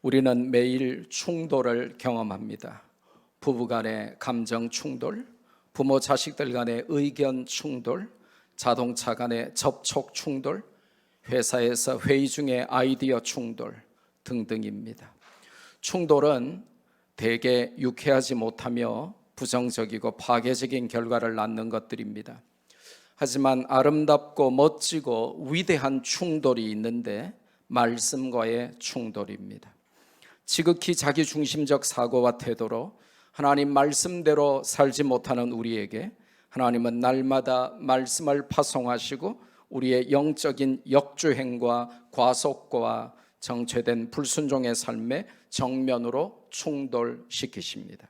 우리는 매일 충돌을 경험합니다. 부부 간의 감정 충돌, 부모 자식들 간의 의견 충돌, 자동차 간의 접촉 충돌, 회사에서 회의 중에 아이디어 충돌 등등입니다. 충돌은 대개 유쾌하지 못하며 부정적이고 파괴적인 결과를 낳는 것들입니다. 하지만 아름답고 멋지고 위대한 충돌이 있는데 말씀과의 충돌입니다. 지극히 자기중심적 사고와 태도로 하나님 말씀대로 살지 못하는 우리에게 하나님은 날마다 말씀을 파송하시고 우리의 영적인 역주행과 과속과 정체된 불순종의 삶에 정면으로 충돌시키십니다.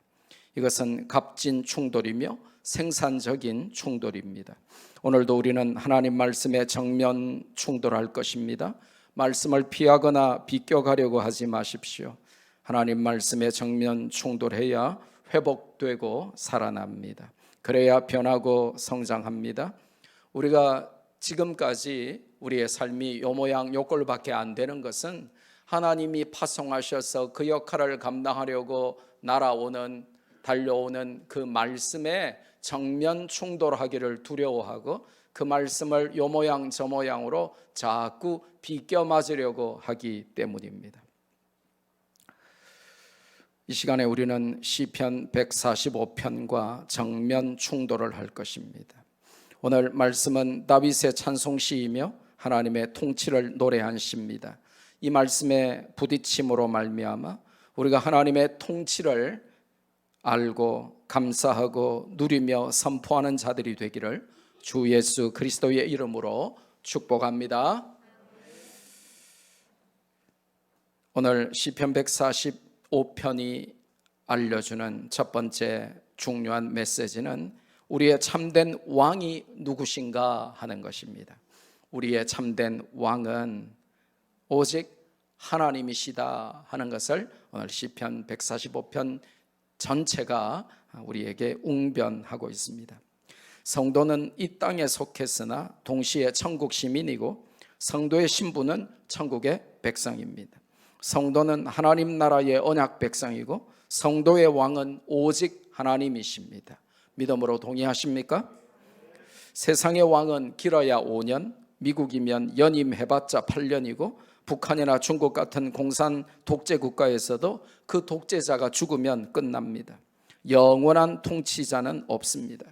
이것은 값진 충돌이며 생산적인 충돌입니다. 오늘도 우리는 하나님 말씀에 정면 충돌할 것입니다. 말씀을 피하거나 비껴가려고 하지 마십시오. 하나님 말씀에 정면 충돌해야 회복되고 살아납니다. 그래야 변하고 성장합니다. 우리가 지금까지 우리의 삶이 요 모양 요 꼴밖에 안 되는 것은 하나님이 파송하셔서 그 역할을 감당하려고 달려오는 그 말씀에 정면 충돌하기를 두려워하고 그 말씀을 요 모양 저 모양으로 자꾸 비껴 맞으려고 하기 때문입니다. 이 시간에 우리는 시편 145편과 정면 충돌을 할 것입니다. 오늘 말씀은 다윗의 찬송시이며 하나님의 통치를 노래한 시입니다. 이 말씀의 부딪힘으로 말미암아 우리가 하나님의 통치를 알고 감사하고 누리며 선포하는 자들이 되기를 주 예수 그리스도의 이름으로 축복합니다. 오늘 시편 145편이 알려주는 첫 번째 중요한 메시지는 우리의 참된 왕이 누구신가 하는 것입니다. 우리의 참된 왕은 오직 하나님이시다 하는 것을 오늘 시편 145편 전체가 우리에게 웅변하고 있습니다. 성도는 이 땅에 속했으나 동시에 천국 시민이고 성도의 신분은 천국의 백성입니다. 성도는 하나님 나라의 언약 백성이고 성도의 왕은 오직 하나님이십니다. 믿음으로 동의하십니까? 세상의 왕은 길어야 5년, 미국이면 연임해봤자 8년이고 북한이나 중국 같은 공산 독재 국가에서도 그 독재자가 죽으면 끝납니다. 영원한 통치자는 없습니다.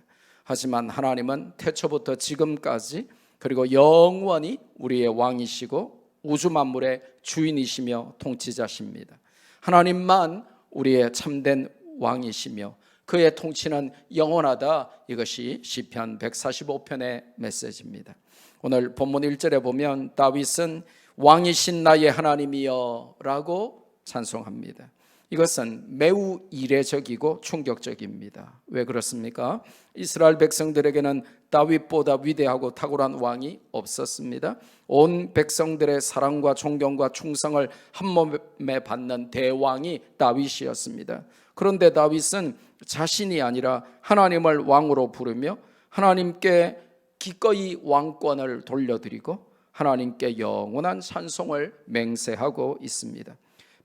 하지만 하나님은 태초부터 지금까지 그리고 영원히 우리의 왕이시고 우주 만물의 주인이시며 통치자십니다. 하나님만 우리의 참된 왕이시며 그의 통치는 영원하다. 이것이 시편 145편의 메시지입니다. 오늘 본문 1절에 보면 다윗은 왕이신 나의 하나님이여 라고 찬송합니다. 이것은 매우 이례적이고 충격적입니다. 왜 그렇습니까? 이스라엘 백성들에게는 다윗보다 위대하고 탁월한 왕이 없었습니다. 온 백성들의 사랑과 존경과 충성을 한 몸에 받는 대왕이 다윗이었습니다. 그런데 다윗은 자신이 아니라 하나님을 왕으로 부르며 하나님께 기꺼이 왕권을 돌려드리고 하나님께 영원한 찬송을 맹세하고 있습니다.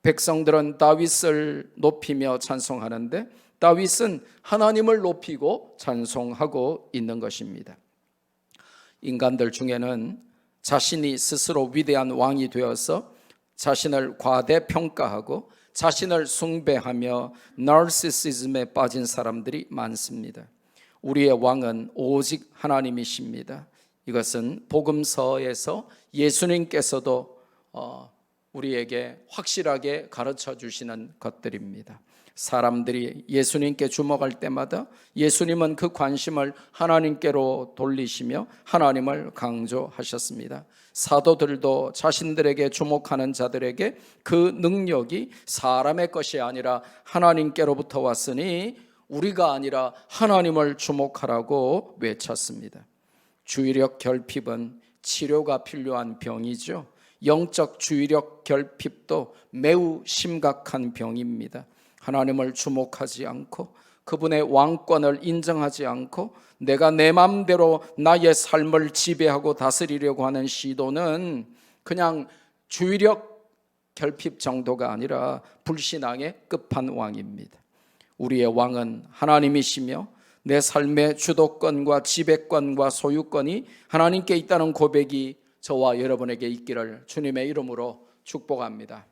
백성들은 다윗을 높이며 찬송하는데 다윗은 하나님을 높이고 찬송하고 있는 것입니다. 인간들 중에는 자신이 스스로 위대한 왕이 되어서 자신을 과대평가하고 자신을 숭배하며 나르시시즘에 빠진 사람들이 많습니다. 우리의 왕은 오직 하나님이십니다. 이것은 복음서에서 예수님께서도 우리에게 확실하게 가르쳐 주시는 것들입니다. 사람들이 예수님께 주목할 때마다 예수님은 그 관심을 하나님께로 돌리시며 하나님을 강조하셨습니다. 사도들도 자신들에게 주목하는 자들에게 그 능력이 사람의 것이 아니라 하나님께로부터 왔으니 우리가 아니라 하나님을 주목하라고 외쳤습니다. 주의력 결핍은 치료가 필요한 병이죠. 영적 주의력 결핍도 매우 심각한 병입니다. 하나님을 주목하지 않고 그분의 왕권을 인정하지 않고 내가 내 마음대로 나의 삶을 지배하고 다스리려고 하는 시도는 그냥 주의력 결핍 정도가 아니라 불신앙의 끝판왕입니다. 우리의 왕은 하나님이시며 내 삶의 주도권과 지배권과 소유권이 하나님께 있다는 고백이 저와 여러분에게 있기를 주님의 이름으로 축복합니다.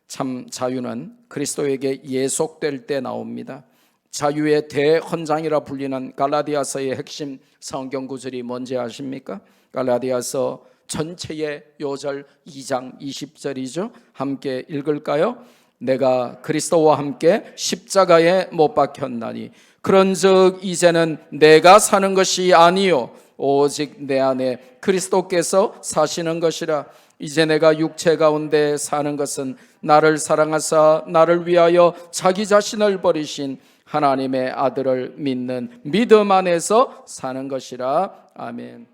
참 자유는 그리스도에게 예속될 때 나옵니다. 자유의 대헌장이라 불리는 갈라디아서의 핵심 성경 구절이 뭔지 아십니까? 갈라디아서 전체의 요절 2장 20절이죠. 함께 읽을까요? 내가 그리스도와 함께 십자가에 못 박혔나니 그런즉 이제는 내가 사는 것이 아니요 오직 내 안에 그리스도께서 사시는 것이라. 이제 내가 육체 가운데 사는 것은 나를 사랑하사 나를 위하여 자기 자신을 버리신 하나님의 아들을 믿는 믿음 안에서 사는 것이라. 아멘.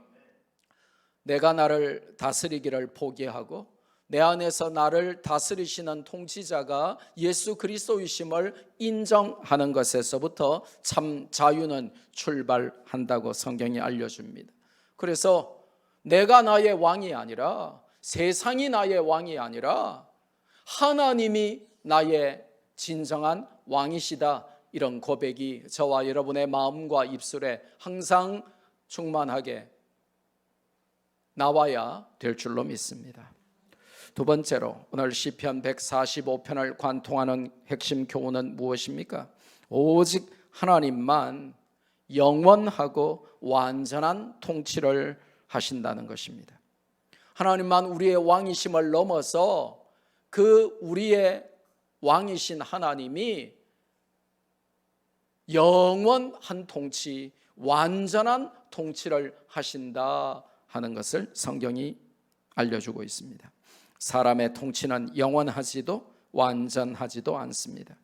내가 나를 다스리기를 포기하고 내 안에서 나를 다스리시는 통치자가 예수 그리스도이심을 인정하는 것에서부터 참 자유는 출발한다고 성경이 알려줍니다. 그래서 내가 나의 왕이 아니라, 세상이 나의 왕이 아니라 하나님이 나의 진정한 왕이시다, 이런 고백이 저와 여러분의 마음과 입술에 항상 충만하게 나와야 될 줄로 믿습니다. 두 번째로 오늘 시편 145편을 관통하는 핵심 교훈은 무엇입니까? 오직 하나님만 영원하고 완전한 통치를 하신다는 것입니다. 하나님만 우리의 왕이심을 넘어서 그 우리의 왕이신 하나님이 영원한 통치, 완전한 통치를 하신다 하는 것을 성경이 알려주고 있습니다. 사람의 통치는 영원하지도 완전하지도 않습니다.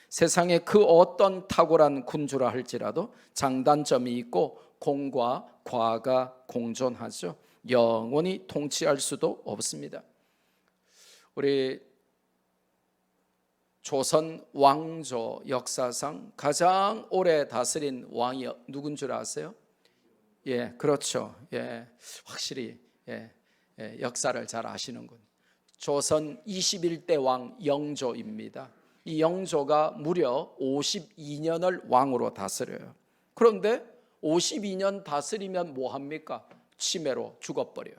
세상에 그 어떤 탁월한 군주라 할지라도 장단점이 있고 공과 과가 공존하죠. 영원히 통치할 수도 없습니다. 우리 조선 왕조 역사상 가장 오래 다스린 왕이 누군 줄 아세요? 예, 그렇죠. 예, 확실히 역사를 잘 아시는군. 조선 21대 왕 영조입니다. 이 영조가 무려 52년을 왕으로 다스려요. 그런데 52년 다스리면 뭐합니까? 치매로 죽어버려요.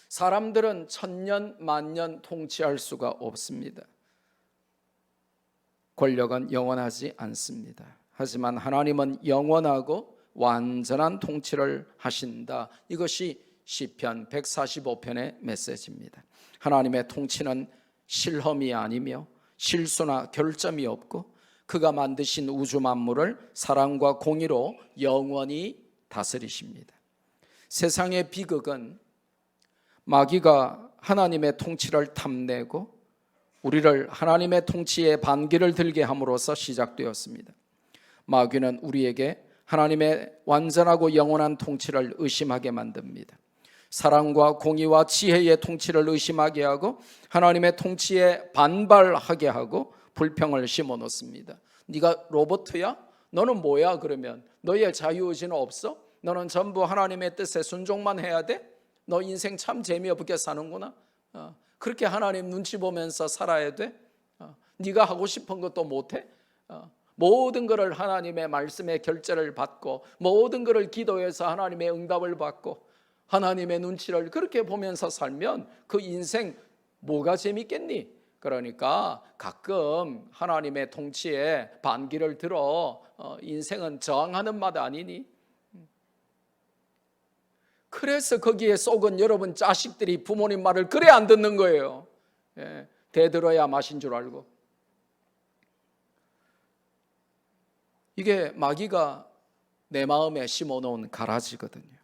사람들은 1000년, 만년 통치할 수가 없습니다. 권력은 영원하지 않습니다. 하지만 하나님은 영원하고 완전한 통치를 하신다. 이것이 시편 145편의 메시지입니다. 하나님의 통치는 실험이 아니며 실수나 결점이 없고 그가 만드신 우주 만물을 사랑과 공의로 영원히 다스리십니다. 세상의 비극은 마귀가 하나님의 통치를 탐내고 우리를 하나님의 통치에 반기를 들게 함으로써 시작되었습니다. 마귀는 우리에게 하나님의 완전하고 영원한 통치를 의심하게 만듭니다. 사랑과 공의와 지혜의 통치를 의심하게 하고 하나님의 통치에 반발하게 하고 불평을 심어놓습니다. 네가 로봇이야? 너는 뭐야? 그러면 너의 자유의지는 없어? 너는 전부 하나님의 뜻에 순종만 해야 돼? 너 인생 참 재미없게 사는구나. 그렇게 하나님 눈치 보면서 살아야 돼? 네가 하고 싶은 것도 못해? 모든 것을 하나님의 말씀의 결제를 받고 모든 것을 기도해서 하나님의 응답을 받고 하나님의 눈치를 그렇게 보면서 살면 그 인생 뭐가 재밌겠니? 그러니까 가끔 하나님의 통치에 반기를 들어 인생은 저항하는 맛 아니니? 그래서 거기에 속은 여러분 자식들이 부모님 말을 그래 안 듣는 거예요. 대들어야 맛인 줄 알고. 이게 마귀가 내 마음에 심어놓은 가라지거든요.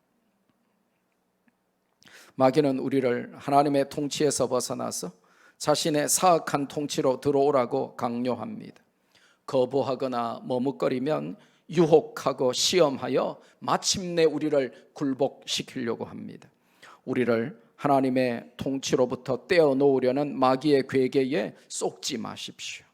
마귀는 우리를 하나님의 통치에서 벗어나서 자신의 사악한 통치로 들어오라고 강요합니다. 거부하거나 머뭇거리면 유혹하고 시험하여 마침내 우리를 굴복시키려고 합니다. 우리를 하나님의 통치로부터 떼어놓으려는 마귀의 괴계에 쏙지 마십시오.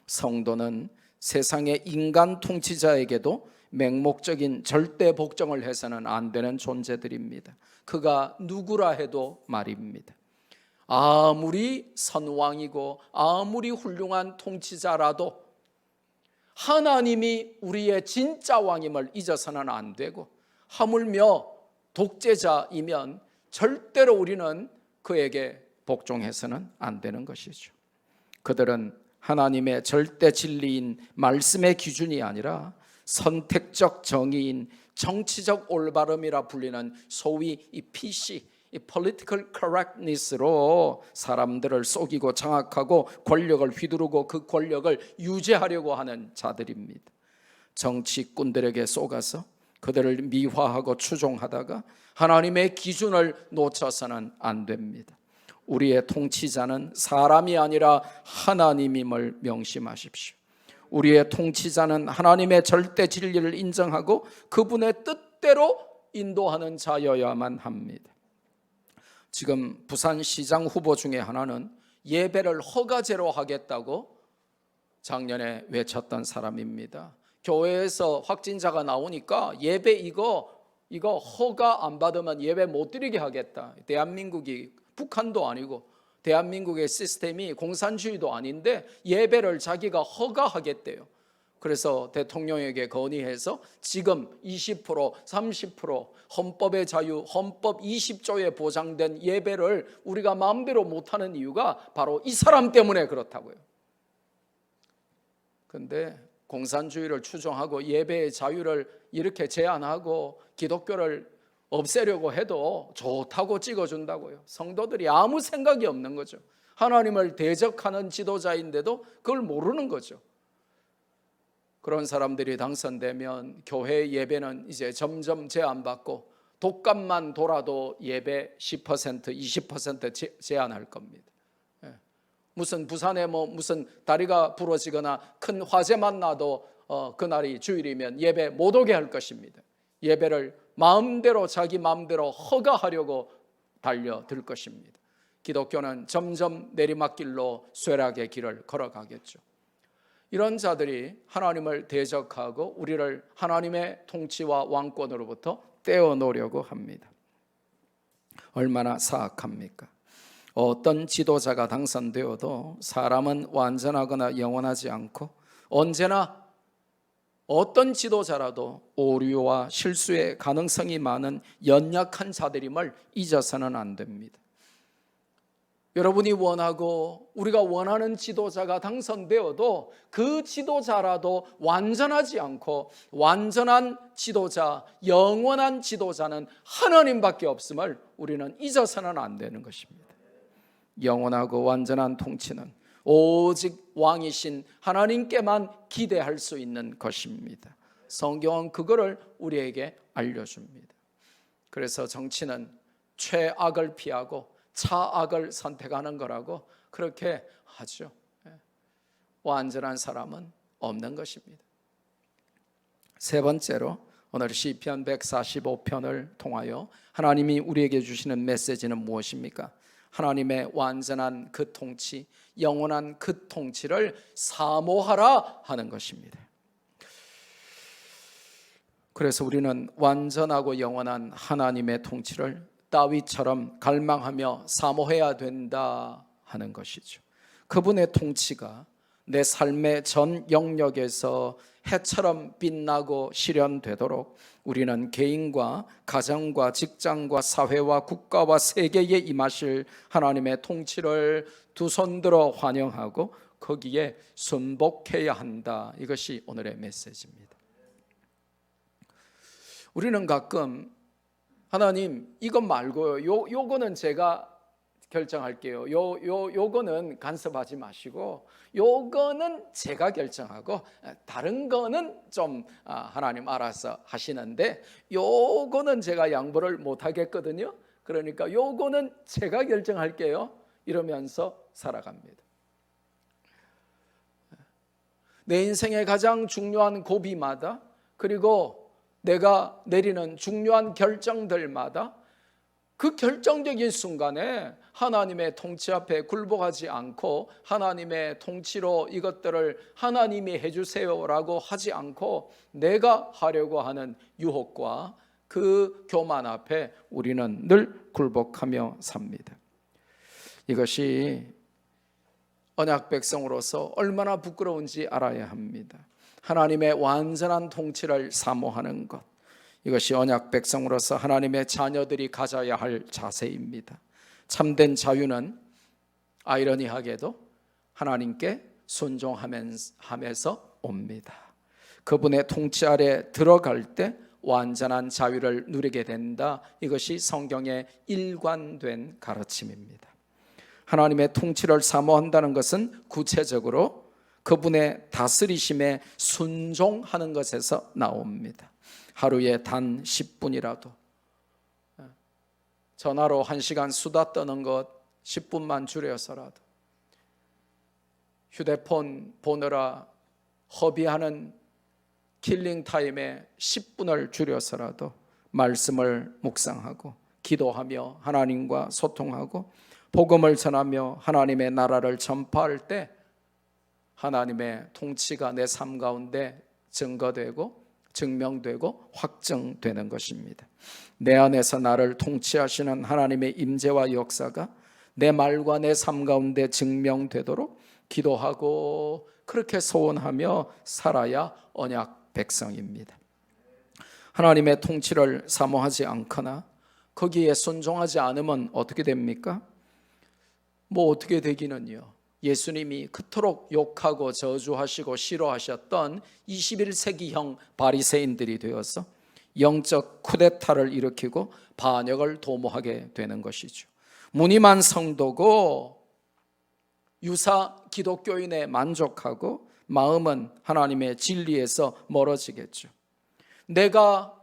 성도는 세상의 인간 통치자에게도 맹목적인 절대 복종을 해서는 안 되는 존재들입니다. 그가 누구라 해도 말입니다. 아무리 선왕이고 아무리 훌륭한 통치자라도 하나님이 우리의 진짜 왕임을 잊어서는 안 되고, 하물며 독재자이면 절대로 우리는 그에게 복종해서는 안 되는 것이죠. 그들은 하나님의 절대 진리인 말씀의 기준이 아니라 선택적 정의인 정치적 올바름이라 불리는 소위 이 PC, 이 political correctness로 사람들을 속이고 장악하고 권력을 휘두르고 그 권력을 유지하려고 하는 자들입니다. 정치꾼들에게 속아서 그들을 미화하고 추종하다가 하나님의 기준을 놓쳐서는 안 됩니다. 우리의 통치자는 사람이 아니라 하나님임을 명심하십시오. 우리의 통치자는 하나님의 절대 진리를 인정하고 그분의 뜻대로 인도하는 자여야만 합니다. 지금 부산시장 후보 중에 하나는 예배를 허가제로 하겠다고 작년에 외쳤던 사람입니다. 교회에서 확진자가 나오니까 예배 이거 허가 안 받으면 예배 못 드리게 하겠다. 대한민국이 북한도 아니고 대한민국의 시스템이 공산주의도 아닌데 예배를 자기가 허가하겠대요. 그래서 대통령에게 건의해서 지금 20%, 30% 헌법의 자유, 헌법 20조에 보장된 예배를 우리가 마음대로 못하는 이유가 바로 이 사람 때문에 그렇다고요. 그런데 공산주의를 추종하고 예배의 자유를 이렇게 제한하고 기독교를 없애려고 해도 좋다고 찍어준다고요. 성도들이 아무 생각이 없는 거죠. 하나님을 대적하는 지도자인데도 그걸 모르는 거죠. 그런 사람들이 당선되면 교회 예배는 이제 점점 제한받고 독감만 돌아도 예배 10%, 20% 제한할 겁니다. 무슨 부산에 무슨 다리가 부러지거나 큰 화재만 나도 그날이 주일이면 예배 못 오게 할 것입니다. 예배를 마음대로 자기 마음대로 허가하려고 달려들 것입니다. 기독교는 점점 내리막길로 쇠락의 길을 걸어가겠죠. 이런 자들이 하나님을 대적하고 우리를 하나님의 통치와 왕권으로부터 떼어놓으려고 합니다. 얼마나 사악합니까? 어떤 지도자가 당선되어도 사람은 완전하거나 영원하지 않고 언제나 어떤 지도자라도 오류와 실수의 가능성이 많은 연약한 자들임을 잊어서는 안 됩니다. 여러분이 원하고 우리가 원하는 지도자가 당선되어도 그 지도자라도 완전하지 않고 완전한 지도자, 영원한 지도자는 하나님밖에 없음을 우리는 잊어서는 안 되는 것입니다. 영원하고 완전한 통치는 오직 왕이신 하나님께만 기대할 수 있는 것입니다. 성경은 그거를 우리에게 알려줍니다. 그래서 정치는 최악을 피하고 차악을 선택하는 거라고 그렇게 하죠. 완전한 사람은 없는 것입니다. 세 번째로 오늘 시편 145편을 통하여 하나님이 우리에게 주시는 메시지는 무엇입니까? 하나님의 완전한 그 통치, 영원한 그 통치를 사모하라 하는 것입니다. 그래서 우리는 완전하고 영원한 하나님의 통치를 다윗처럼 갈망하며 사모해야 된다 하는 것이죠. 그분의 통치가 내 삶의 전 영역에서 해처럼 빛나고 실현되도록 우리는 개인과 가정과 직장과 사회와 국가와 세계에 임하실 하나님의 통치를 두 손 들어 환영하고 거기에 순복해야 한다. 이것이 오늘의 메시지입니다. 우리는 가끔 하나님 이것 말고요, 요거는 제가 결정할게요. 요거는 간섭하지 마시고 요거는 제가 결정하고 다른 거는 좀 하나님 알아서 하시는데 요거는 제가 양보를 못 하겠거든요. 그러니까 요거는 제가 결정할게요. 이러면서 살아갑니다. 내 인생의 가장 중요한 고비마다 그리고 내가 내리는 중요한 결정들마다 그 결정적인 순간에 하나님의 통치 앞에 굴복하지 않고 하나님의 통치로 이것들을 하나님이 해주세요라고 하지 않고 내가 하려고 하는 유혹과 그 교만 앞에 우리는 늘 굴복하며 삽니다. 이것이 언약 백성으로서 얼마나 부끄러운지 알아야 합니다. 하나님의 완전한 통치를 사모하는 것, 이것이 언약 백성으로서 하나님의 자녀들이 가져야 할 자세입니다. 참된 자유는 아이러니하게도 하나님께 순종하면서 옵니다. 그분의 통치 아래 들어갈 때 완전한 자유를 누리게 된다. 이것이 성경의 일관된 가르침입니다. 하나님의 통치를 사모한다는 것은 구체적으로 그분의 다스리심에 순종하는 것에서 나옵니다. 하루에 단 10분이라도 전화로 1시간 수다 떠는 것 10분만 줄여서라도, 휴대폰 보느라 허비하는 킬링타임에 10분을 줄여서라도 말씀을 묵상하고 기도하며 하나님과 소통하고 복음을 전하며 하나님의 나라를 전파할 때 하나님의 통치가 내 삶 가운데 증거되고 증명되고 확정되는 것입니다. 내 안에서 나를 통치하시는 하나님의 임재와 역사가 내 말과 내 삶 가운데 증명되도록 기도하고 그렇게 소원하며 살아야 언약 백성입니다. 하나님의 통치를 사모하지 않거나 거기에 순종하지 않으면 어떻게 됩니까? 어떻게 되기는요, 예수님이 그토록 욕하고 저주하시고 싫어하셨던 21세기형 바리새인들이 되어서 영적 쿠데타를 일으키고 반역을 도모하게 되는 것이죠. 무늬만 성도고 유사 기독교인에 만족하고 마음은 하나님의 진리에서 멀어지겠죠. 내가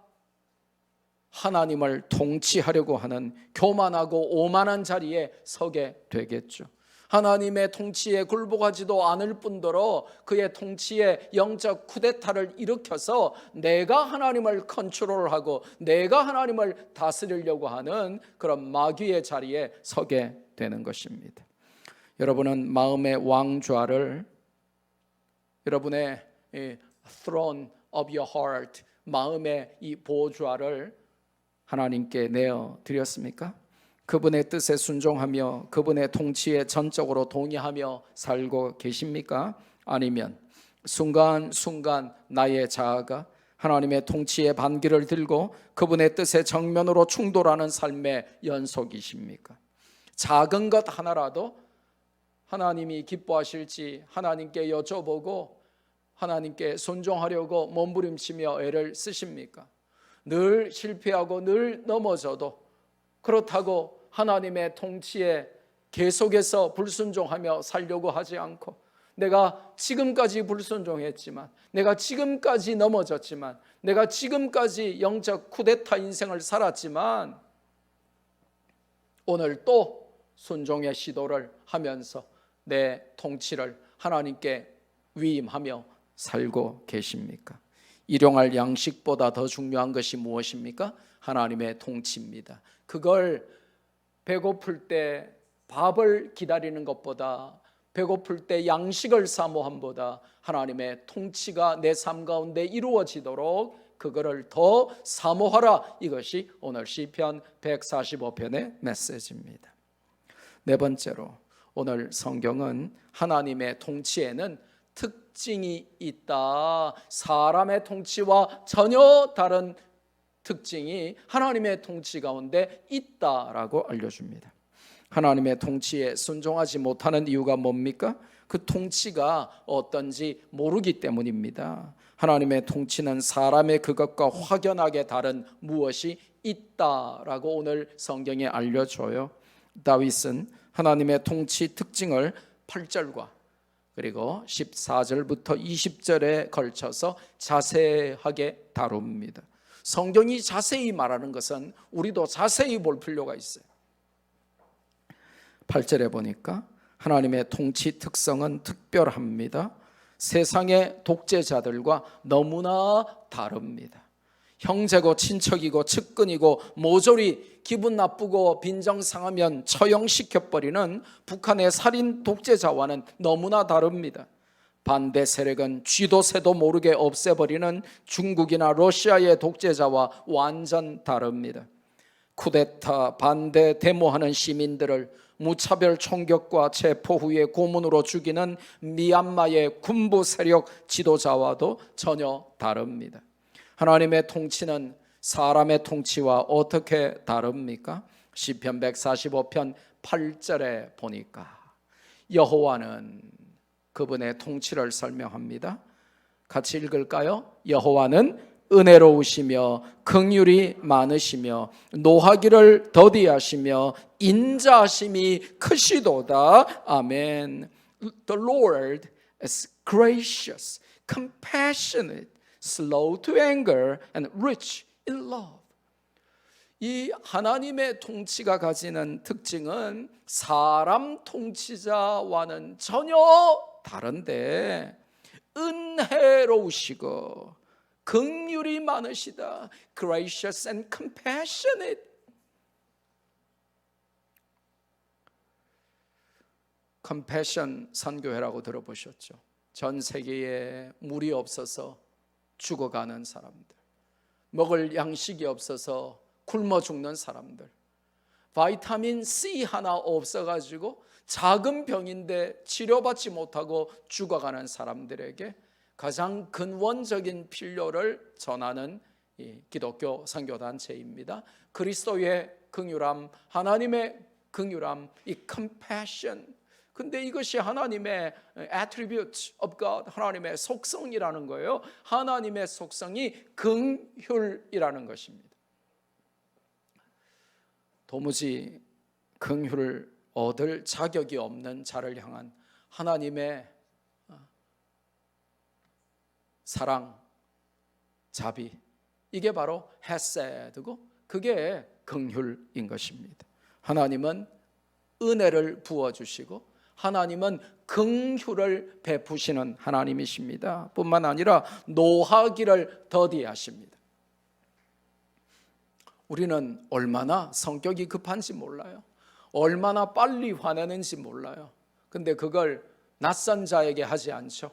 하나님을 통치하려고 하는 교만하고 오만한 자리에 서게 되겠죠. 하나님의 통치에 굴복하지도 않을 뿐더러 그의 통치에 영적 쿠데타를 일으켜서 내가 하나님을 컨트롤하고 내가 하나님을 다스리려고 하는 그런 마귀의 자리에 서게 되는 것입니다. 여러분은 마음의 왕좌를, 여러분의 throne of your heart, 마음의 이 보좌를 하나님께 내어 드렸습니까? 그분의 뜻에 순종하며 그분의 통치에 전적으로 동의하며 살고 계십니까? 아니면 순간순간 나의 자아가 하나님의 통치의 반기를 들고 그분의 뜻에 정면으로 충돌하는 삶의 연속이십니까? 작은 것 하나라도 하나님이 기뻐하실지 하나님께 여쭤보고 하나님께 순종하려고 몸부림치며 애를 쓰십니까? 늘 실패하고 늘 넘어져도 그렇다고 하나님의 통치에 계속해서 불순종하며 살려고 하지 않고, 내가 지금까지 불순종했지만, 내가 지금까지 넘어졌지만, 내가 지금까지 영적 쿠데타 인생을 살았지만 오늘 또 순종의 시도를 하면서 내 통치를 하나님께 위임하며 살고 계십니까? 일용할 양식보다 더 중요한 것이 무엇입니까? 하나님의 통치입니다. 그걸 배고플 때 밥을 기다리는 것보다, 배고플 때 양식을 사모함보다 하나님의 통치가 내 삶 가운데 이루어지도록 그거를 더 사모하라. 이것이 오늘 시편 145편의 메시지입니다. 네 번째로, 오늘 성경은 하나님의 통치에는 특징이 있다. 사람의 통치와 전혀 다른 특징이 하나님의 통치 가운데 있다라고 알려줍니다. 하나님의 통치에 순종하지 못하는 이유가 뭡니까? 그 통치가 어떤지 모르기 때문입니다. 하나님의 통치는 사람의 그것과 확연하게 다른 무엇이 있다라고 오늘 성경에 알려줘요. 다윗은 하나님의 통치 특징을 8절과 그리고 14절부터 20절에 걸쳐서 자세하게 다룹니다. 성경이 자세히 말하는 것은 우리도 자세히 볼 필요가 있어요. 8절에 보니까 하나님의 통치 특성은 특별합니다. 세상의 독재자들과 너무나 다릅니다. 형제고 친척이고 측근이고 모조리 기분 나쁘고 빈정 상하면 처형시켜버리는 북한의 살인 독재자와는 너무나 다릅니다. 반대 세력은 쥐도 새도 모르게 없애버리는 중국이나 러시아의 독재자와 완전 다릅니다. 쿠데타 반대 데모하는 시민들을 무차별 총격과 체포 후에 고문으로 죽이는 미얀마의 군부 세력 지도자와도 전혀 다릅니다. 하나님의 통치는 사람의 통치와 어떻게 다릅니까? 시편 145편 8절에 보니까 여호와는 그분의 통치를 설명합니다. 같이 읽을까요? 여호와는 은혜로우시며 긍휼이 많으시며 노하기를 더디하시며 인자하심이 크시도다. 아멘. The Lord is gracious, compassionate, slow to anger and rich in love. 이 하나님의 통치가 가지는 특징은 사람 통치자와는 전혀 다른데 은혜로우시고 긍휼이 많으시다. Gracious and compassionate. Compassion 선교회라고 들어보셨죠? 전 세계에 물이 없어서 죽어가는 사람들, 먹을 양식이 없어서 굶어 죽는 사람들, 바이타민 C 하나 없어가지고 작은 병인데 치료받지 못하고 죽어가는 사람들에게 가장 근원적인 필요를 전하는 기독교 선교단체입니다. 그리스도의 긍휼함, 하나님의 긍휼함, 이 compassion. 근데 이것이 하나님의 attribute of God, 하나님의 속성이라는 거예요. 하나님의 속성이 긍휼이라는 것입니다. 도무지 긍휼을 얻을 자격이 없는 자를 향한 하나님의 사랑, 자비, 이게 바로 헤세드고 그게 긍휼인 것입니다. 하나님은 은혜를 부어주시고 하나님은 긍휼을 베푸시는 하나님이십니다. 뿐만 아니라 노하기를 더디하십니다. 우리는 얼마나 성격이 급한지 몰라요. 얼마나 빨리 화내는지 몰라요. 근데 그걸 낯선 자에게 하지 않죠.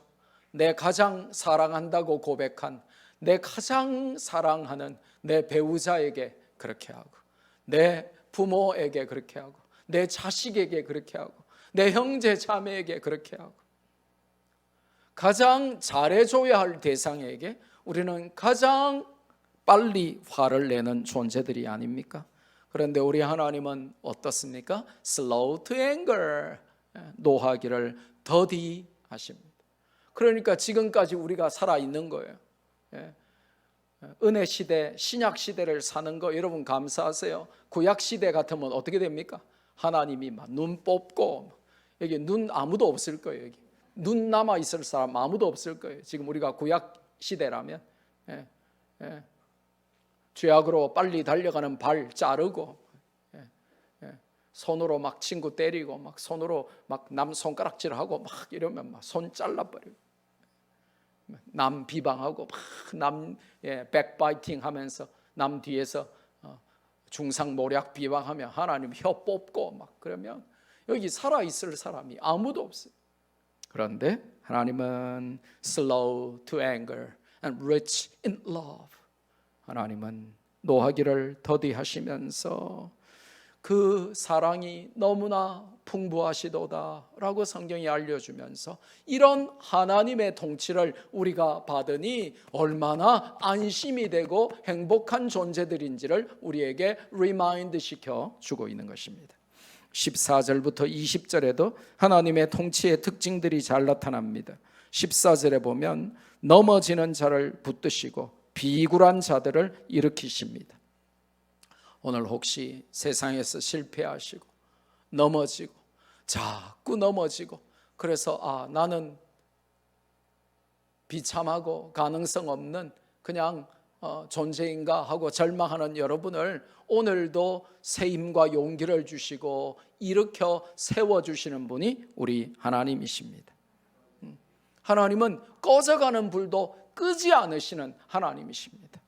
내 가장 사랑한다고 고백한, 내 가장 사랑하는 내 배우자에게 그렇게 하고, 내 부모에게 그렇게 하고, 내 자식에게 그렇게 하고, 내 형제 자매에게 그렇게 하고, 가장 잘해줘야 할 대상에게 우리는 가장 빨리 화를 내는 존재들이 아닙니까? 그런데 우리 하나님은 어떻습니까? Slow to anger, 노하기를 더디하십니다. 그러니까 지금까지 우리가 살아있는 거예요. 은혜 시대, 신약 시대를 사는 거 여러분 감사하세요. 구약 시대 같으면 어떻게 됩니까? 하나님이 막 눈 뽑고, 여기 눈 아무도 없을 거예요. 여기 눈 남아 있을 사람 아무도 없을 거예요. 지금 우리가 구약 시대라면 죄악으로 빨리 달려가는 발 자르고, 손으로 막 친구 때리고, 막 손으로 막 남 손가락질하고 막 이러면 막 손 잘라버리고, 남 비방하고 막 남 백바이팅 하면서 남 뒤에서 중상모략 비방하며 하나님 혀 뽑고 막 그러면 여기 살아있을 사람이 아무도 없어요. 그런데 하나님은 slow to anger and rich in love. 하나님은 노하기를 더디하시면서 그 사랑이 너무나 풍부하시도다 라고 성경이 알려주면서 이런 하나님의 통치를 우리가 받으니 얼마나 안심이 되고 행복한 존재들인지를 우리에게 리마인드 시켜주고 있는 것입니다. 14절부터 20절에도 하나님의 통치의 특징들이 잘 나타납니다. 14절에 보면 넘어지는 자를 붙드시고 비굴한 자들을 일으키십니다. 오늘 혹시 세상에서 실패하시고 넘어지고 자꾸 넘어지고 그래서 나는 비참하고 가능성 없는 그냥 존재인가 하고 절망하는 여러분을 오늘도 새 힘과 용기를 주시고 일으켜 세워주시는 분이 우리 하나님이십니다. 하나님은 꺼져가는 불도 끄지 않으시는 하나님이십니다.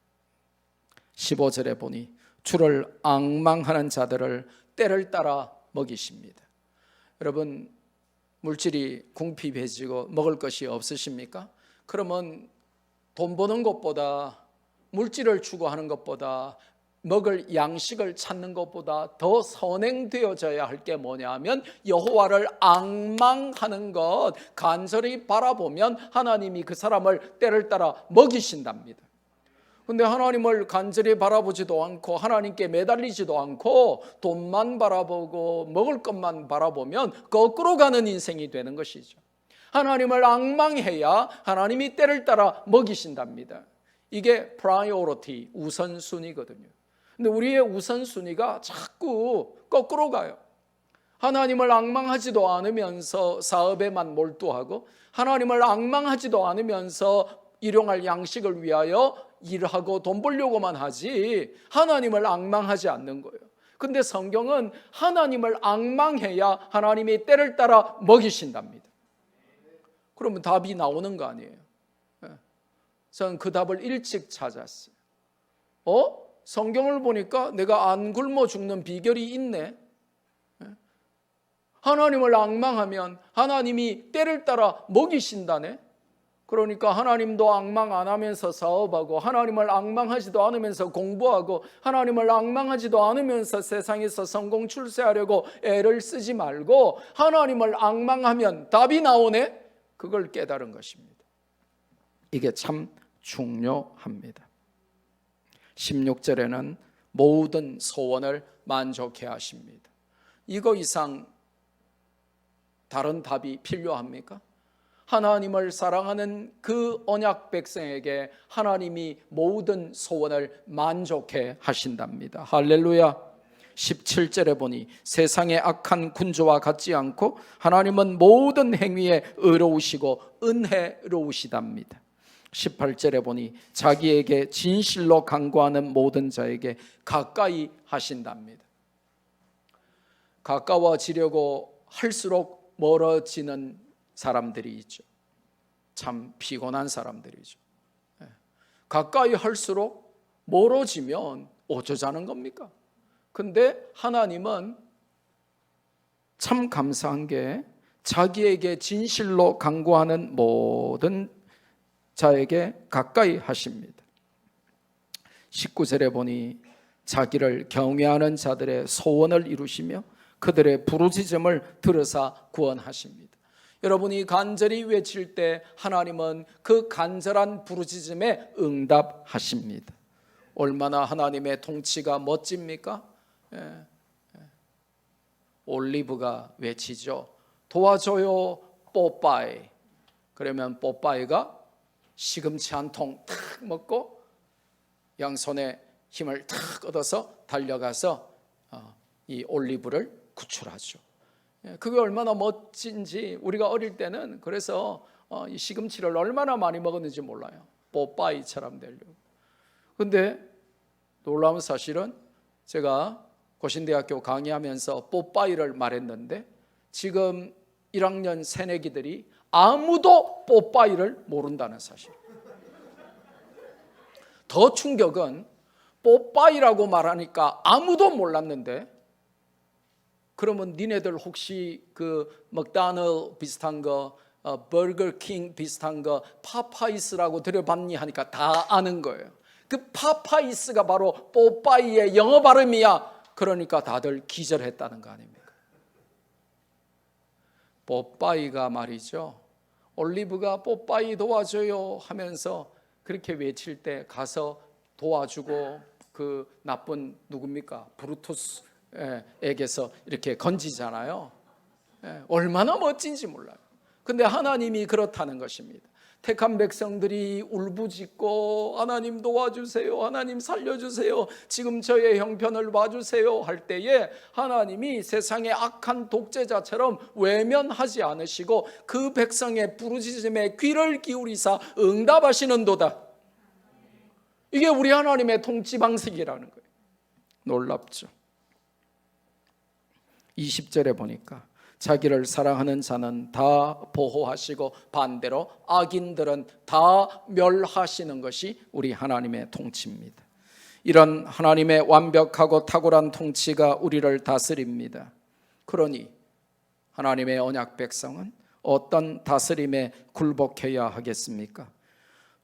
15절에 보니 주를 앙망하는 자들을 때를 따라 먹이십니다. 여러분 물질이 궁핍해지고 먹을 것이 없으십니까? 그러면 돈 버는 것보다 물질을 추구하는 것보다 먹을 양식을 찾는 것보다 더 선행되어져야 할 게 뭐냐면 여호와를 앙망하는 것, 간절히 바라보면 하나님이 그 사람을 때를 따라 먹이신답니다. 근데 하나님을 간절히 바라보지도 않고 하나님께 매달리지도 않고 돈만 바라보고 먹을 것만 바라보면 거꾸로 가는 인생이 되는 것이죠. 하나님을 앙망해야 하나님이 때를 따라 먹이신답니다. 이게 프라이오리티, 우선순위거든요. 근데 우리의 우선순위가 자꾸 거꾸로 가요. 하나님을 앙망하지도 않으면서 사업에만 몰두하고 하나님을 앙망하지도 않으면서 일용할 양식을 위하여 일하고 돈 벌려고만 하지 하나님을 앙망하지 않는 거예요. 근데 성경은 하나님을 앙망해야 하나님이 때를 따라 먹이신답니다. 그러면 답이 나오는 거 아니에요? 저는 그 답을 일찍 찾았어요. 성경을 보니까 내가 안 굶어 죽는 비결이 있네. 하나님을 앙망하면 하나님이 때를 따라 먹이신다네. 그러니까 하나님도 앙망 안 하면서 사업하고 하나님을 앙망하지도 않으면서 공부하고 하나님을 앙망하지도 않으면서 세상에서 성공 출세하려고 애를 쓰지 말고 하나님을 앙망하면 답이 나오네. 그걸 깨달은 것입니다. 이게 참 중요합니다. 16절에는 모든 소원을 만족해 하십니다. 이거 이상 다른 답이 필요합니까? 하나님을 사랑하는 그 언약 백성에게 하나님이 모든 소원을 만족해 하신답니다. 할렐루야. 17절에 보니 세상의 악한 군주와 같지 않고 하나님은 모든 행위에 의로우시고 은혜로우시답니다. 18절에 보니 자기에게 진실로 간구하는 모든 자에게 가까이 하신답니다. 가까워지려고 할수록 멀어지는 사람들이 있죠. 참 피곤한 사람들이죠. 가까이 할수록 멀어지면 어쩌자는 겁니까? 근데 하나님은 참 감사한 게 자기에게 진실로 간구하는 모든 자에게 가까이 하십니다. 19절에 보니 자기를 경외하는 자들의 소원을 이루시며 그들의 부르짖음을 들으사 구원하십니다. 여러분이 간절히 외칠 때 하나님은 그 간절한 부르짖음에 응답하십니다. 얼마나 하나님의 통치가 멋집니까? 올리브가 외치죠. 도와줘요 뽀빠이. 그러면 뽀빠이가 시금치 한 통 탁 먹고 양손에 힘을 탁 얻어서 달려가서 이 올리브를 구출하죠. 그게 얼마나 멋진지 우리가 어릴 때는 그래서 이 시금치를 얼마나 많이 먹었는지 몰라요. 뽀빠이처럼 되려고. 근데 놀라운 사실은 제가 고신대학교 강의하면서 뽀빠이를 말했는데 지금 1학년 새내기들이 아무도 뽀빠이를 모른다는 사실. 더 충격은 뽀빠이라고 말하니까 아무도 몰랐는데 그러면 니네들 혹시 그 맥도날드 비슷한 거 버거킹 비슷한 거 파파이스라고 들어봤니 하니까 다 아는 거예요. 그 파파이스가 바로 뽀빠이의 영어 발음이야. 그러니까 다들 기절했다는 거 아닙니까? 뽀빠이가 말이죠. 올리브가 뽀빠이 도와줘요 하면서 그렇게 외칠 때 가서 도와주고 그 나쁜 누굽니까? 브루투스에게서 이렇게 건지잖아요. 얼마나 멋진지 몰라요. 근데 하나님이 그렇다는 것입니다. 택한 백성들이 울부짖고 하나님 도와주세요, 하나님 살려주세요, 지금 저의 형편을 봐주세요 할 때에 하나님이 세상의 악한 독재자처럼 외면하지 않으시고 그 백성의 부르짖음에 귀를 기울이사 응답하시는도다. 이게 우리 하나님의 통치 방식이라는 거예요. 놀랍죠. 20절에 보니까 자기를 사랑하는 자는 다 보호하시고 반대로 악인들은 다 멸하시는 것이 우리 하나님의 통치입니다. 이런 하나님의 완벽하고 탁월한 통치가 우리를 다스립니다. 그러니 하나님의 언약 백성은 어떤 다스림에 굴복해야 하겠습니까?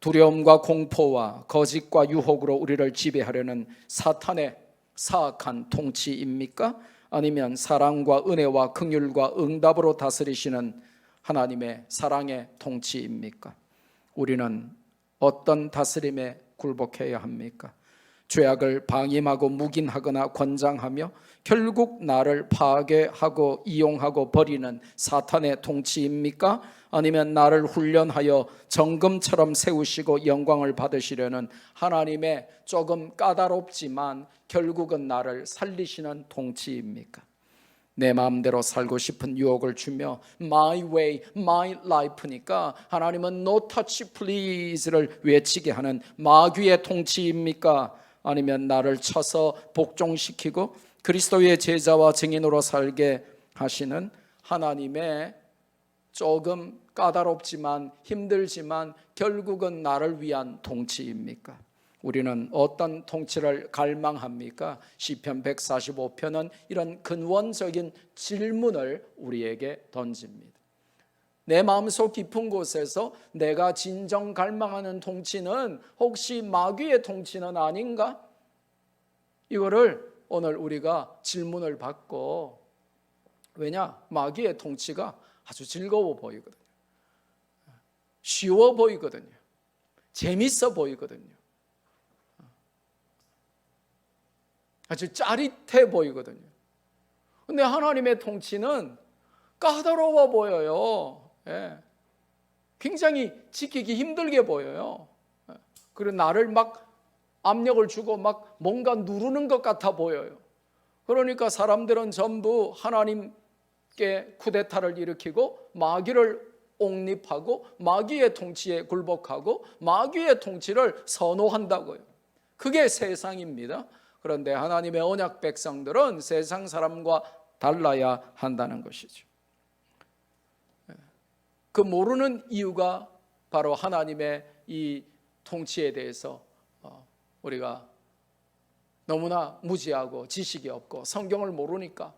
두려움과 공포와 거짓과 유혹으로 우리를 지배하려는 사탄의 사악한 통치입니까? 아니면 사랑과 은혜와 긍휼과 응답으로 다스리시는 하나님의 사랑의 통치입니까? 우리는 어떤 다스림에 굴복해야 합니까? 죄악을 방임하고 묵인하거나 권장하며 결국 나를 파괴하고 이용하고 버리는 사탄의 통치입니까? 아니면 나를 훈련하여 정금처럼 세우시고 영광을 받으시려는 하나님의 조금 까다롭지만 결국은 나를 살리시는 통치입니까? 내 마음대로 살고 싶은 유혹을 주며 My way, my life니까 하나님은 No touch please를 외치게 하는 마귀의 통치입니까? 아니면 나를 쳐서 복종시키고 그리스도의 제자와 증인으로 살게 하시는 하나님의 조금 까다롭지만 힘들지만 결국은 나를 위한 통치입니까? 우리는 어떤 통치를 갈망합니까? 시편 145편은 이런 근원적인 질문을 우리에게 던집니다. 내 마음속 깊은 곳에서 내가 진정 갈망하는 통치는 혹시 마귀의 통치는 아닌가? 이거를 오늘 우리가 질문을 받고, 왜냐? 마귀의 통치가 아주 즐거워 보이거든요. 쉬워 보이거든요. 재밌어 보이거든요. 아주 짜릿해 보이거든요. 근데 하나님의 통치는 까다로워 보여요. 예. 굉장히 지키기 힘들게 보여요. 그리고 나를 막 압력을 주고 막 뭔가 누르는 것 같아 보여요. 그러니까 사람들은 전부 하나님께 쿠데타를 일으키고 마귀를 옹립하고 마귀의 통치에 굴복하고 마귀의 통치를 선호한다고요. 그게 세상입니다. 그런데 하나님의 언약 백성들은 세상 사람과 달라야 한다는 것이죠. 그 모르는 이유가 바로 하나님의 이 통치에 대해서 우리가 너무나 무지하고 지식이 없고 성경을 모르니까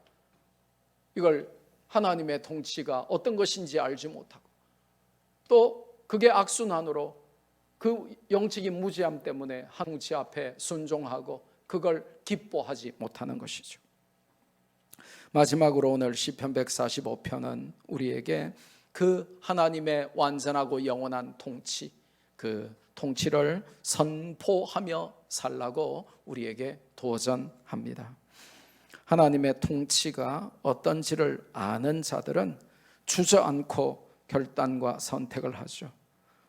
이걸 하나님의 통치가 어떤 것인지 알지 못하고 또 그게 악순환으로 그 영적인 무지함 때문에 한 통치 앞에 순종하고 그걸 기뻐하지 못하는 것이죠. 마지막으로 오늘 시편 145편은 우리에게 그 하나님의 완전하고 영원한 통치, 그 통치를 선포하며 살라고 우리에게 도전합니다. 하나님의 통치가 어떤지를 아는 자들은 주저앉고 결단과 선택을 하죠.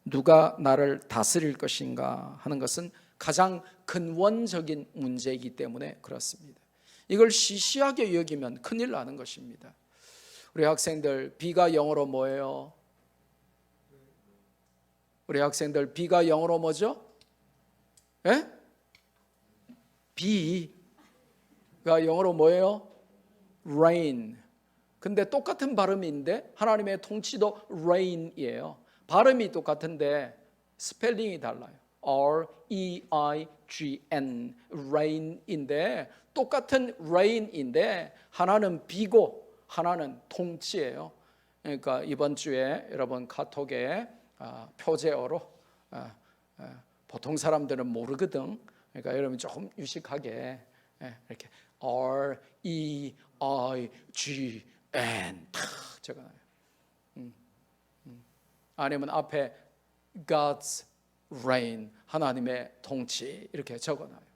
누가 나를 다스릴 것인가 하는 것은 가장 근원적인 문제이기 때문에 그렇습니다. 이걸 시시하게 여기면 큰일 나는 것입니다. 우리 학생들 B가 영어로 뭐예요? 우리 학생들 B가 영어로 뭐죠? 예? B가 영어로 뭐예요? Rain. 근데 똑같은 발음인데 하나님의 통치도 Rain이에요. 발음이 똑같은데 스펠링이 달라요. R-E-I-G-N Rain인데 똑같은 Rain인데 하나는 B고 하나는 통치예요. 그러니까 이번 주에 여러분 카톡에 표제어로 보통 사람들은 모르거든. 그러니까 여러분 조금 유식하게 이렇게 R-E-I-G-N 탁 적어놔요. 아니면 앞에 God's reign 하나님의 통치 이렇게 적어놔요.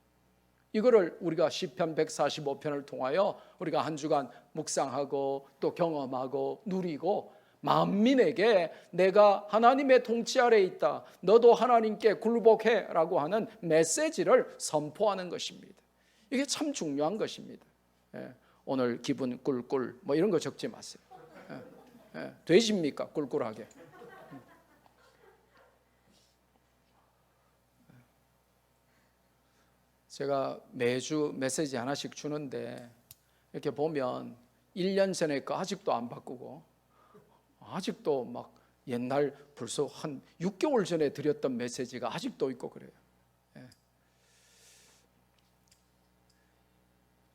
이거를 우리가 시편 145편을 통하여 우리가 한 주간 묵상하고 또 경험하고 누리고 만민에게 내가 하나님의 통치 아래에 있다, 너도 하나님께 굴복해 라고 하는 메시지를 선포하는 것입니다. 이게 참 중요한 것입니다. 오늘 기분 꿀꿀 뭐 이런 거 적지 마세요. 되십니까? 꿀꿀하게. 제가 매주 메시지 하나씩 주는데 이렇게 보면 1년 전에 거 아직도 안 바꾸고 아직도 막 옛날 벌써 한 6개월 전에 드렸던 메시지가 아직도 있고 그래요.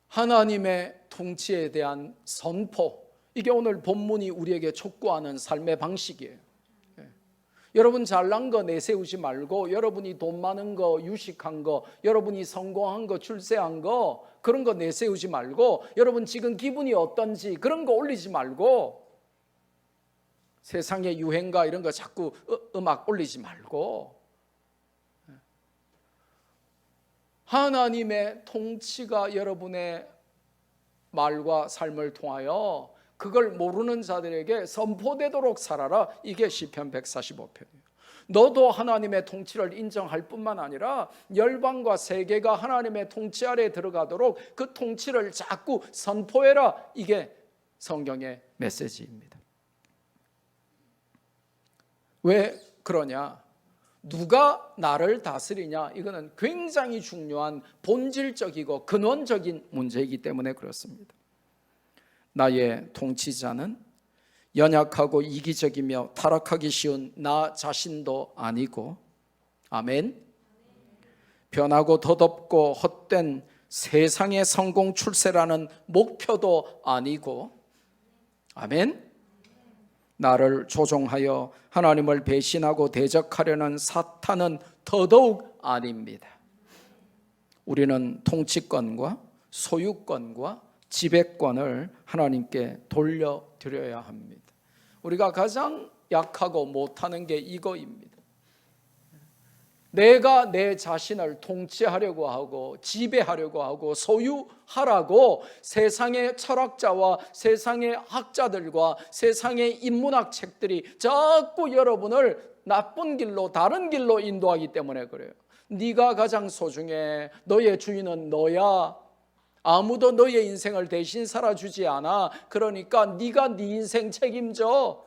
하나님의 통치에 대한 선포, 이게 오늘 본문이 우리에게 촉구하는 삶의 방식이에요. 여러분 잘난 거 내세우지 말고 여러분이 돈 많은 거, 유식한 거, 여러분이 성공한 거, 출세한 거 그런 거 내세우지 말고 여러분 지금 기분이 어떤지 그런 거 올리지 말고 세상의 유행가 이런 거 자꾸 음악 올리지 말고 하나님의 통치가 여러분의 말과 삶을 통하여 그걸 모르는 자들에게 선포되도록 살아라. 이게 시편 145편이에요. 너도 하나님의 통치를 인정할 뿐만 아니라 열방과 세계가 하나님의 통치 아래에 들어가도록 그 통치를 자꾸 선포해라. 이게 성경의 메시지입니다. 왜 그러냐? 누가 나를 다스리냐? 이거는 굉장히 중요한 본질적이고 근원적인 문제이기 때문에 그렇습니다. 나의 통치자는 연약하고 이기적이며 타락하기 쉬운 나 자신도 아니고, 아멘. 변하고 덧없고 헛된 세상의 성공 출세라는 목표도 아니고, 아멘. 나를 조종하여 하나님을 배신하고 대적하려는 사탄은 더더욱 아닙니다. 우리는 통치권과 소유권과 지배권을 하나님께 돌려드려야 합니다. 우리가 가장 약하고 못하는 게 이거입니다. 내가 내 자신을 통치하려고 하고 지배하려고 하고 소유하라고 세상의 철학자와 세상의 학자들과 세상의 인문학 책들이 자꾸 여러분을 나쁜 길로 다른 길로 인도하기 때문에 그래요. 네가 가장 소중해. 너의 주인은 너야. 아무도 너의 인생을 대신 살아주지 않아. 그러니까 네가 네 인생 책임져.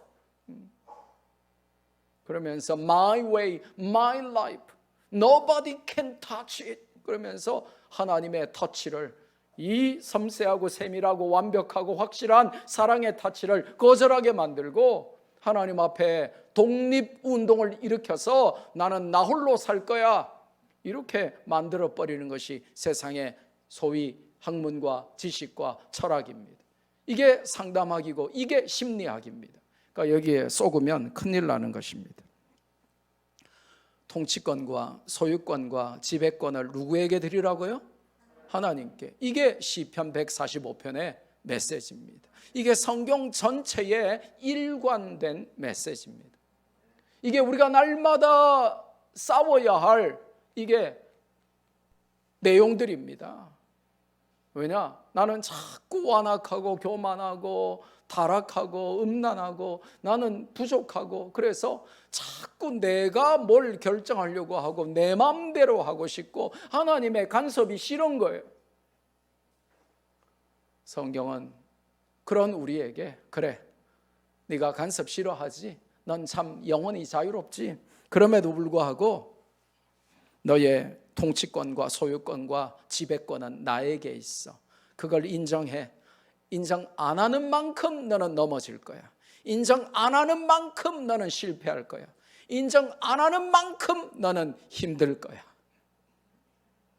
그러면서 my way, my life, nobody can touch it. 그러면서 하나님의 터치를, 이 섬세하고 세밀하고 완벽하고 확실한 사랑의 터치를 거절하게 만들고 하나님 앞에 독립운동을 일으켜서 나는 나 홀로 살 거야, 이렇게 만들어버리는 것이 세상의 소위 학문과 지식과 철학입니다. 이게 상담학이고 이게 심리학입니다. 그러니까 여기에 쏘으면 큰일 나는 것입니다. 통치권과 소유권과 지배권을 누구에게 드리라고요? 하나님께. 이게 시편 145편의 메시지입니다. 이게 성경 전체의 일관된 메시지입니다. 이게 우리가 날마다 싸워야 할 이게 내용들입니다. 왜냐? 나는 자꾸 완악하고 교만하고 타락하고 음란하고 나는 부족하고 그래서 자꾸 내가 뭘 결정하려고 하고 내 마음대로 하고 싶고 하나님의 간섭이 싫은 거예요. 성경은 그런 우리에게, 그래, 네가 간섭 싫어하지? 넌 참 영원히 자유롭지? 그럼에도 불구하고 너의 통치권과 소유권과 지배권은 나에게 있어. 그걸 인정해. 인정 안 하는 만큼 너는 넘어질 거야. 인정 안 하는 만큼 너는 실패할 거야. 인정 안 하는 만큼 너는 힘들 거야.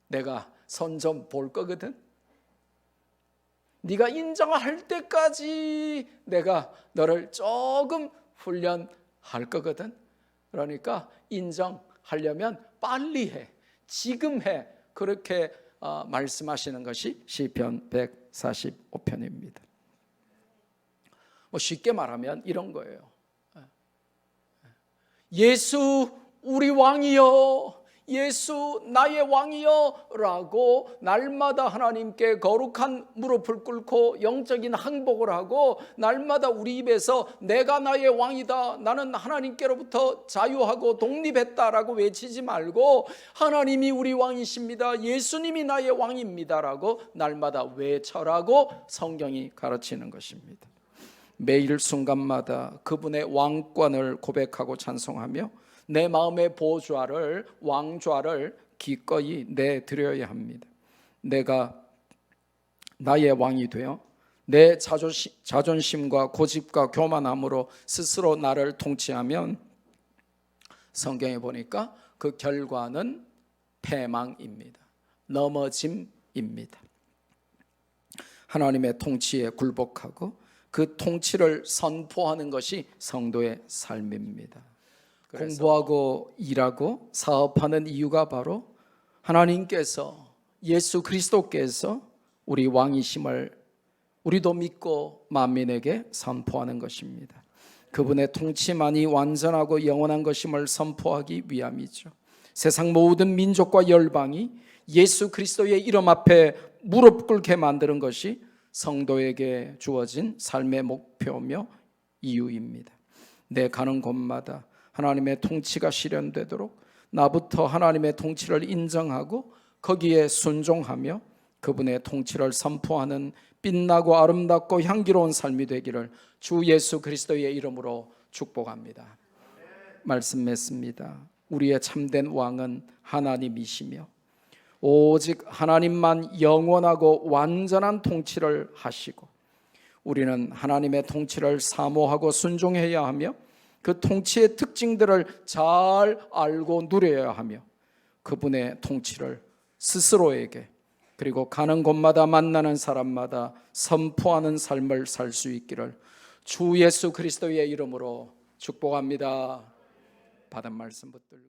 내가 선 좀 볼 거거든. 네가 인정할 때까지 내가 너를 조금 훈련할 거거든. 그러니까 인정하려면 빨리 해. 지금 해. 그렇게 말씀하시는 것이 시편 145편입니다. 쉽게 말하면 이런 거예요. 예수 우리 왕이여, 예수 나의 왕이여 라고 날마다 하나님께 거룩한 무릎을 꿇고 영적인 항복을 하고 날마다 우리 입에서 내가 나의 왕이다, 나는 하나님께로부터 자유하고 독립했다라고 외치지 말고 하나님이 우리 왕이십니다, 예수님이 나의 왕입니다 라고 날마다 외쳐라고 성경이 가르치는 것입니다. 매일 순간마다 그분의 왕권을 고백하고 찬송하며 내 마음의 보좌를, 왕좌를 기꺼이 내드려야 합니다. 내가 나의 왕이 되어 내 자존심과 고집과 교만함으로 스스로 나를 통치하면 성경에 보니까 그 결과는 패망입니다. 넘어짐입니다. 하나님의 통치에 굴복하고 그 통치를 선포하는 것이 성도의 삶입니다. 공부하고 일하고 사업하는 이유가 바로 하나님께서, 예수 그리스도께서 우리 왕이심을 우리도 믿고 만민에게 선포하는 것입니다. 그분의 통치만이 완전하고 영원한 것임을 선포하기 위함이죠. 세상 모든 민족과 열방이 예수 그리스도의 이름 앞에 무릎 꿇게 만드는 것이 성도에게 주어진 삶의 목표며 이유입니다. 내 가는 곳마다 하나님의 통치가 실현되도록 나부터 하나님의 통치를 인정하고 거기에 순종하며 그분의 통치를 선포하는 빛나고 아름답고 향기로운 삶이 되기를 주 예수 그리스도의 이름으로 축복합니다. 말씀 맺습니다. 우리의 참된 왕은 하나님이시며 오직 하나님만 영원하고 완전한 통치를 하시고 우리는 하나님의 통치를 사모하고 순종해야 하며 그 통치의 특징들을 잘 알고 누려야 하며 그분의 통치를 스스로에게 그리고 가는 곳마다 만나는 사람마다 선포하는 삶을 살 수 있기를 주 예수 그리스도의 이름으로 축복합니다. 받은 말씀 붙들고